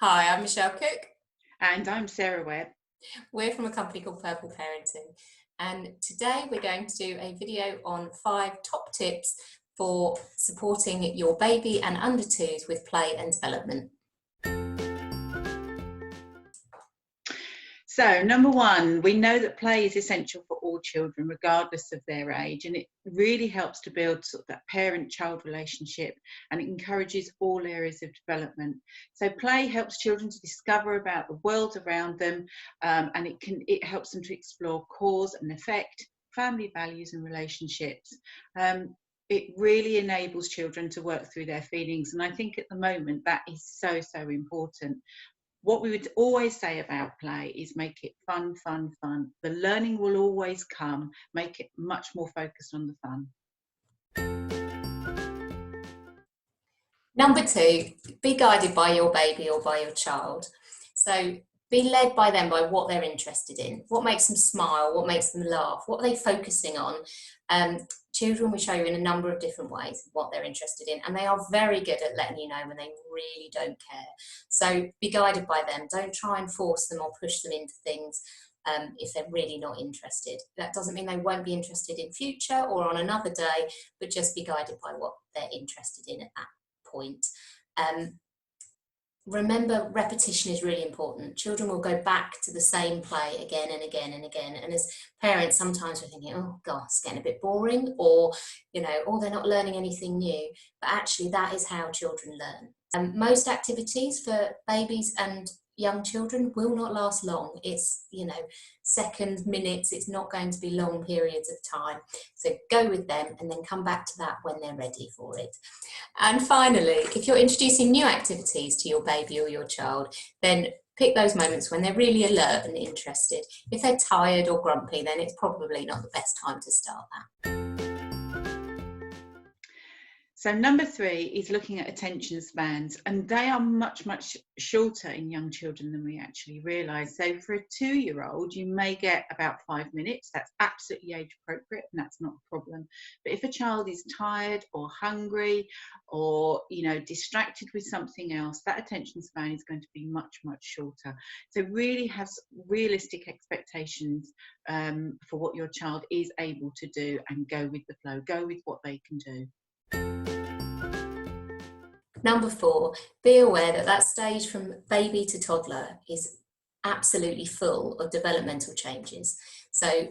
Hi, I'm Michelle Cook. And I'm Sarah Webb. We're from a company called Purple Parenting. And today we're going to do a video on 5 top tips for supporting your baby and under 2s with play and development. So, number one, we know that play is essential for all children, regardless of their age, and it really helps to build sort of that parent-child relationship, and it encourages all areas of development. So, play helps children to discover about the world around them, and it helps them to explore cause and effect, family values, and relationships. It really enables children to work through their feelings, and I think at the moment that is so important. What we would always say about play is make it fun. The learning will always come. Make it much more focused on the fun. Number 2, be guided by your baby or by your child. So be led by them, by what they're interested in, what makes them smile, what makes them laugh, what are they focusing on. Children will show you in a number of different ways what they're interested in, and they are very good at letting you know when they really don't care. So be guided by them. Don't try and force them or push them into things if they're really not interested. That doesn't mean they won't be interested in future or on another day, but just be guided by what they're interested in at that point. Remember, repetition is really important. Children will go back to the same play again and again and again. And as parents, sometimes we're thinking, oh gosh, it's getting a bit boring, or, oh, they're not learning anything new. But actually, that is how children learn. Most activities for babies and young children will not last long. It's, seconds, minutes. It's not going to be long periods of time. So go with them and then come back to that when they're ready for it. And finally, if you're introducing new activities to your baby or your child, then pick those moments when they're really alert and interested. If they're tired or grumpy, then it's probably not the best time to start that. So number 3 is looking at attention spans, and they are much shorter in young children than we actually realise. So for a 2-year-old, you may get about 5 minutes. That's absolutely age appropriate, and that's not a problem. But if a child is tired or hungry or distracted with something else, that attention span is going to be much shorter. So really have realistic expectations for what your child is able to do, and go with the flow. Go with what they can do. Number 4, be aware that stage from baby to toddler is absolutely full of developmental changes. So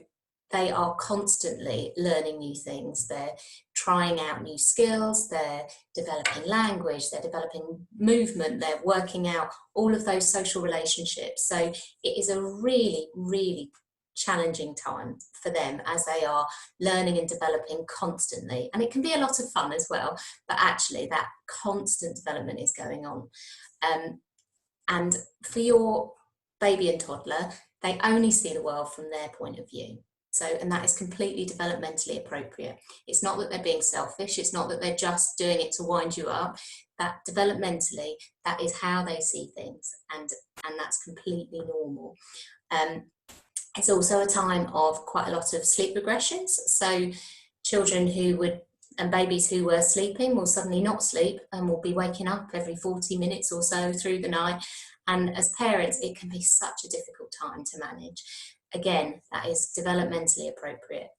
they are constantly learning new things. They're trying out new skills, they're developing language, they're developing movement, they're working out all of those social relationships. So it is a really challenging time for them as they are learning and developing constantly. And it can be a lot of fun as well, but actually that constant development is going on. And for your baby and toddler, they only see the world from their point of view. So, and that is completely developmentally appropriate. It's not that they're being selfish. It's not that they're just doing it to wind you up. That developmentally, that is how they see things, and that's completely normal. It's also a time of quite a lot of sleep regressions. So children and babies who were sleeping will suddenly not sleep and will be waking up every 40 minutes or so through the night. And as parents, it can be such a difficult time to manage. Again, that is developmentally appropriate.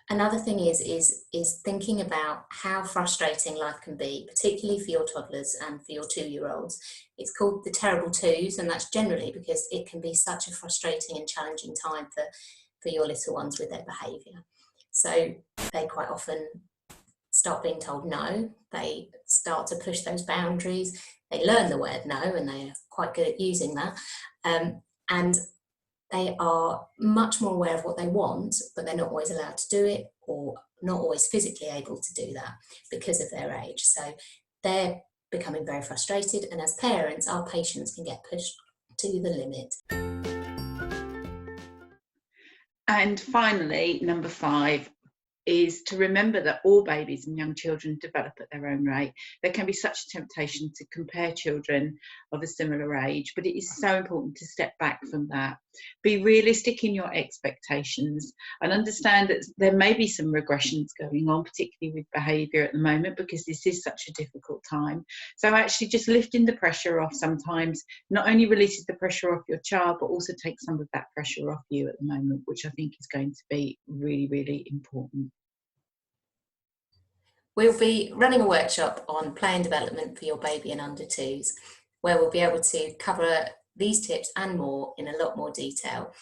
Another thing is thinking about how frustrating life can be, particularly for your toddlers and for your 2-year-olds. It's called the terrible 2's, and that's generally because it can be such a frustrating and challenging time for your little ones with their behaviour. So they quite often start being told no. They start to push those boundaries. They learn the word no, and they are quite good at using that. And they are much more aware of what they want, but they're not always allowed to do it, or not always physically able to do that because of their age. So they're becoming very frustrated, and as parents, our patience can get pushed to the limit. And finally, number 5 is to remember that all babies and young children develop at their own rate. There can be such a temptation to compare children of a similar age, but it is so important to step back from that. Be realistic in your expectations and understand that there may be some regressions going on, particularly with behaviour at the moment, because this is such a difficult time. So actually just lifting the pressure off sometimes not only releases the pressure off your child, but also takes some of that pressure off you at the moment, which I think is going to be really, really important. We'll be running a workshop on play and development for your baby and under 2s, where we'll be able to cover these tips and more in a lot more detail.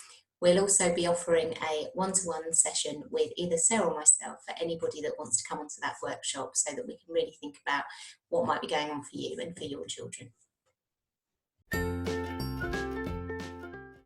We'll also be offering a one-to-one session with either Sarah or myself for anybody that wants to come onto that workshop, so that we can really think about what might be going on for you and for your children.